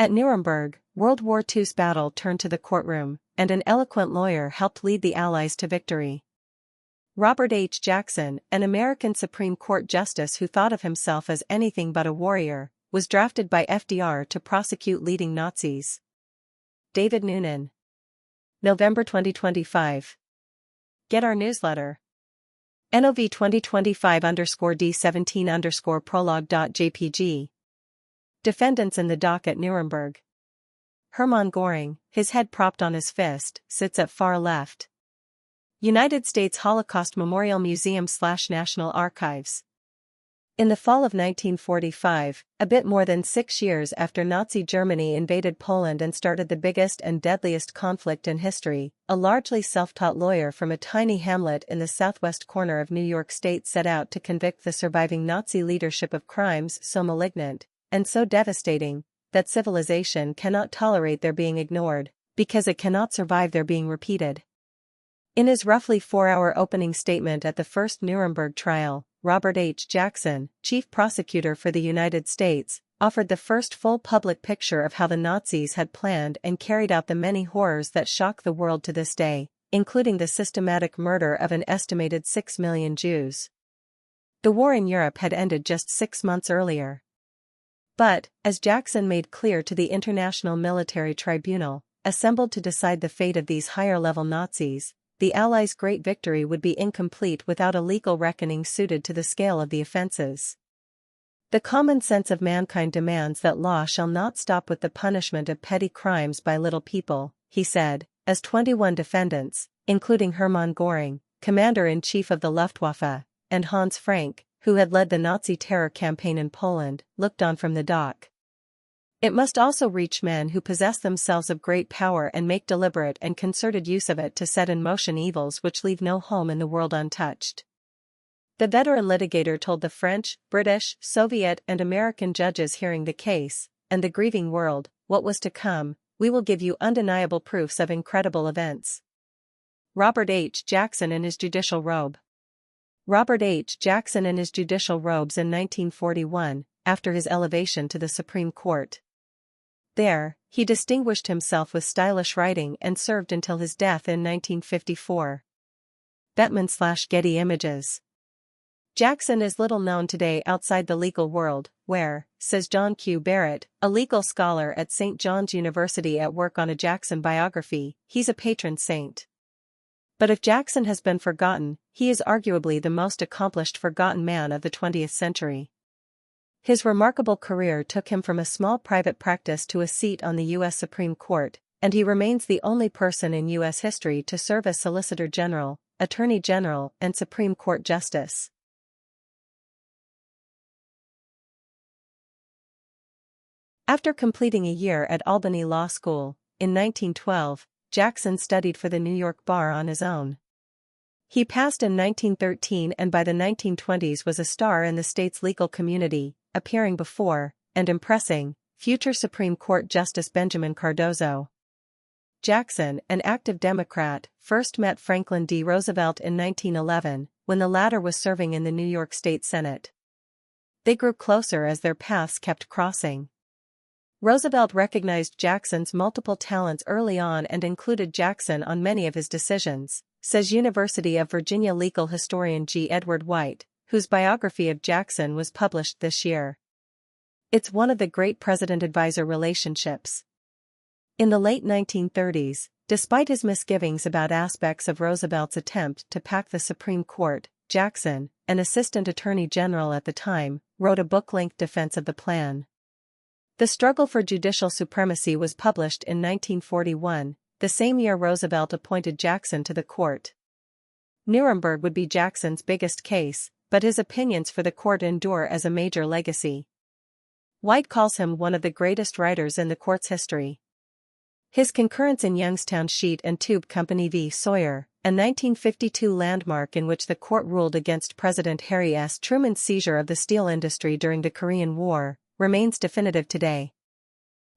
At Nuremberg, World War II's battle turned to the courtroom, and an eloquent lawyer helped lead the Allies to victory. Robert H. Jackson, an American Supreme Court justice who thought of himself as anything but a warrior, was drafted by FDR to prosecute leading Nazis. David Noonan. November 2025. Get our newsletter. NOV 2025_D17_prologue.jpg. Defendants in the dock at Nuremberg. Hermann Göring, his head propped on his fist, sits at far left. United States Holocaust Memorial Museum/National Archives. In the fall of 1945, a bit more than 6 years after Nazi Germany invaded Poland and started the biggest and deadliest conflict in history, a largely self-taught lawyer from a tiny hamlet in the southwest corner of New York State set out to convict the surviving Nazi leadership of crimes so malignant and so devastating that civilization cannot tolerate their being ignored, because it cannot survive their being repeated. In his roughly 4-hour opening statement at the first Nuremberg trial, Robert H. Jackson, chief prosecutor for the United States, offered the first full public picture of how the Nazis had planned and carried out the many horrors that shock the world to this day, including the systematic murder of an estimated 6 million Jews. The war in Europe had ended just 6 months earlier. But, as Jackson made clear to the International Military Tribunal, assembled to decide the fate of these higher-level Nazis, the Allies' great victory would be incomplete without a legal reckoning suited to the scale of the offenses. The common sense of mankind demands that law shall not stop with the punishment of petty crimes by little people, he said, as 21 defendants, including Hermann Göring, commander-in-chief of the Luftwaffe, and Hans Frank, who had led the Nazi terror campaign in Poland, looked on from the dock. It must also reach men who possess themselves of great power and make deliberate and concerted use of it to set in motion evils which leave no home in the world untouched. The veteran litigator told the French, British, Soviet and American judges hearing the case, and the grieving world, what was to come. We will give you undeniable proofs of incredible events. Robert H. Jackson in his judicial robe. Robert H. Jackson in his judicial robes in 1941, after his elevation to the Supreme Court. There, he distinguished himself with stylish writing and served until his death in 1954. Bettman/Getty Images. Jackson is little known today outside the legal world, where, says John Q. Barrett, a legal scholar at St. John's University at work on a Jackson biography, he's a patron saint. But if Jackson has been forgotten, he is arguably the most accomplished forgotten man of the 20th century. His remarkable career took him from a small private practice to a seat on the U.S. Supreme Court, and he remains the only person in U.S. history to serve as Solicitor General, Attorney General, and Supreme Court Justice. After completing a year at Albany Law School, in 1912, Jackson studied for the New York bar on his own. He passed in 1913 and by the 1920s was a star in the state's legal community, appearing before, and impressing, future Supreme Court Justice Benjamin Cardozo. Jackson, an active Democrat, first met Franklin D. Roosevelt in 1911, when the latter was serving in the New York State Senate. They grew closer as their paths kept crossing. Roosevelt recognized Jackson's multiple talents early on and included Jackson on many of his decisions, says University of Virginia legal historian G. Edward White, whose biography of Jackson was published this year. It's one of the great president-advisor relationships. In the late 1930s, despite his misgivings about aspects of Roosevelt's attempt to pack the Supreme Court, Jackson, an assistant attorney general at the time, wrote a book-length defense of the plan. The Struggle for Judicial Supremacy was published in 1941, the same year Roosevelt appointed Jackson to the court. Nuremberg would be Jackson's biggest case, but his opinions for the court endure as a major legacy. White calls him one of the greatest writers in the court's history. His concurrence in Youngstown Sheet and Tube Company v. Sawyer, a 1952 landmark in which the court ruled against President Harry S. Truman's seizure of the steel industry during the Korean War, remains definitive today.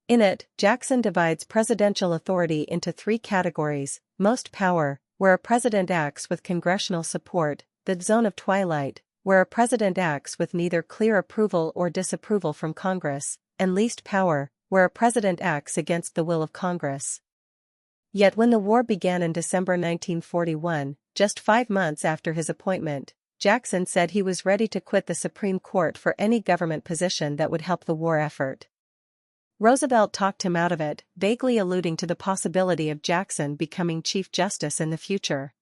In it, Jackson divides presidential authority into 3 categories: most power, where a president acts with congressional support; the zone of twilight, where a president acts with neither clear approval or disapproval from Congress; and least power, where a president acts against the will of Congress. Yet when the war began in December 1941, just 5 months after his appointment, Jackson said he was ready to quit the Supreme Court for any government position that would help the war effort. Roosevelt talked him out of it, vaguely alluding to the possibility of Jackson becoming Chief Justice in the future.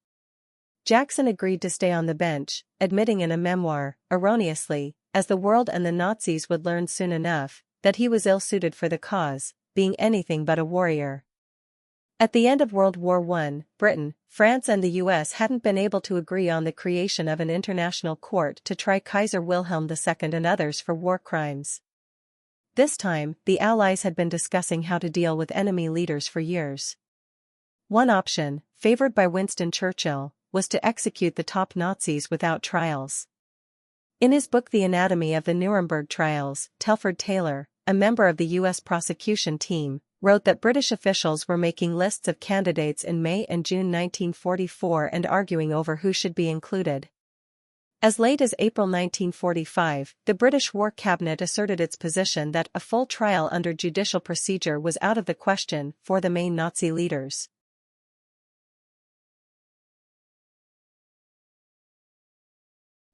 Jackson agreed to stay on the bench, admitting in a memoir, erroneously, as the world and the Nazis would learn soon enough, that he was ill-suited for the cause, being anything but a warrior. At the end of World War I, Britain, France and the US hadn't been able to agree on the creation of an international court to try Kaiser Wilhelm II and others for war crimes. This time, the Allies had been discussing how to deal with enemy leaders for years. One option, favored by Winston Churchill, was to execute the top Nazis without trials. In his book The Anatomy of the Nuremberg Trials, Telford Taylor, a member of the US prosecution team, wrote that British officials were making lists of candidates in May and June 1944 and arguing over who should be included. As late as April 1945, the British War Cabinet asserted its position that a full trial under judicial procedure was out of the question for the main Nazi leaders.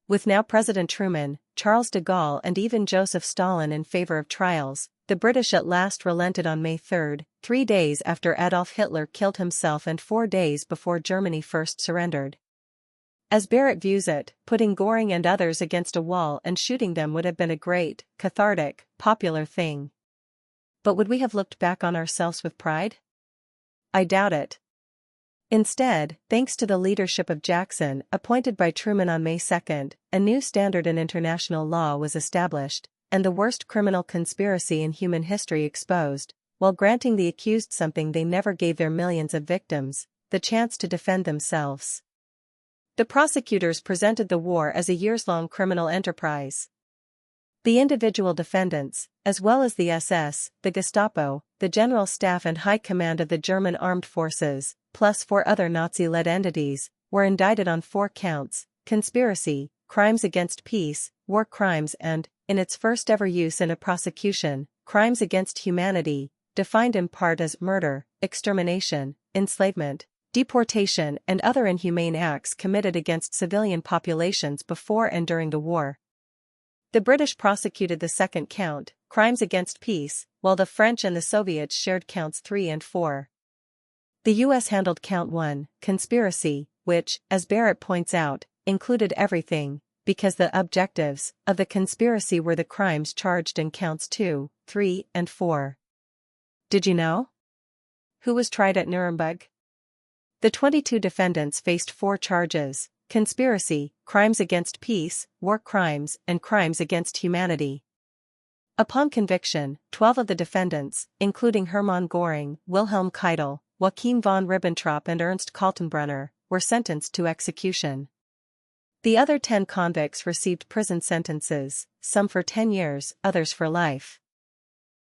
With now President Truman, Charles de Gaulle and even Joseph Stalin in favor of trials, the British at last relented on May 3, 3 days after Adolf Hitler killed himself and 4 days before Germany first surrendered. As Barrett views it, putting Göring and others against a wall and shooting them would have been a great, cathartic, popular thing. But would we have looked back on ourselves with pride? I doubt it. Instead, thanks to the leadership of Jackson, appointed by Truman on May 2, a new standard in international law was established, and the worst criminal conspiracy in human history exposed, while granting the accused something they never gave their millions of victims, the chance to defend themselves. The prosecutors presented the war as a years-long criminal enterprise. The individual defendants, as well as the SS, the Gestapo, the General Staff and High Command of the German Armed Forces, plus 4 other Nazi-led entities, were indicted on 4 counts: conspiracy, crimes against peace, war crimes and, in its first ever use in a prosecution, crimes against humanity, defined in part as murder, extermination, enslavement, deportation and other inhumane acts committed against civilian populations before and during the war. The British prosecuted the second count, crimes against peace, while the French and the Soviets shared counts 3 and 4. The US handled count 1, conspiracy, which, as Barrett points out, included everything, because the objectives of the conspiracy were the crimes charged in counts 2, 3, and 4. Did you know? Who was tried at Nuremberg? The 22 defendants faced 4 charges: conspiracy, crimes against peace, war crimes, and crimes against humanity. Upon conviction, 12 of the defendants, including Hermann Göring, Wilhelm Keitel, Joachim von Ribbentrop and Ernst Kaltenbrunner, were sentenced to execution. The other 10 convicts received prison sentences, some for 10 years, others for life.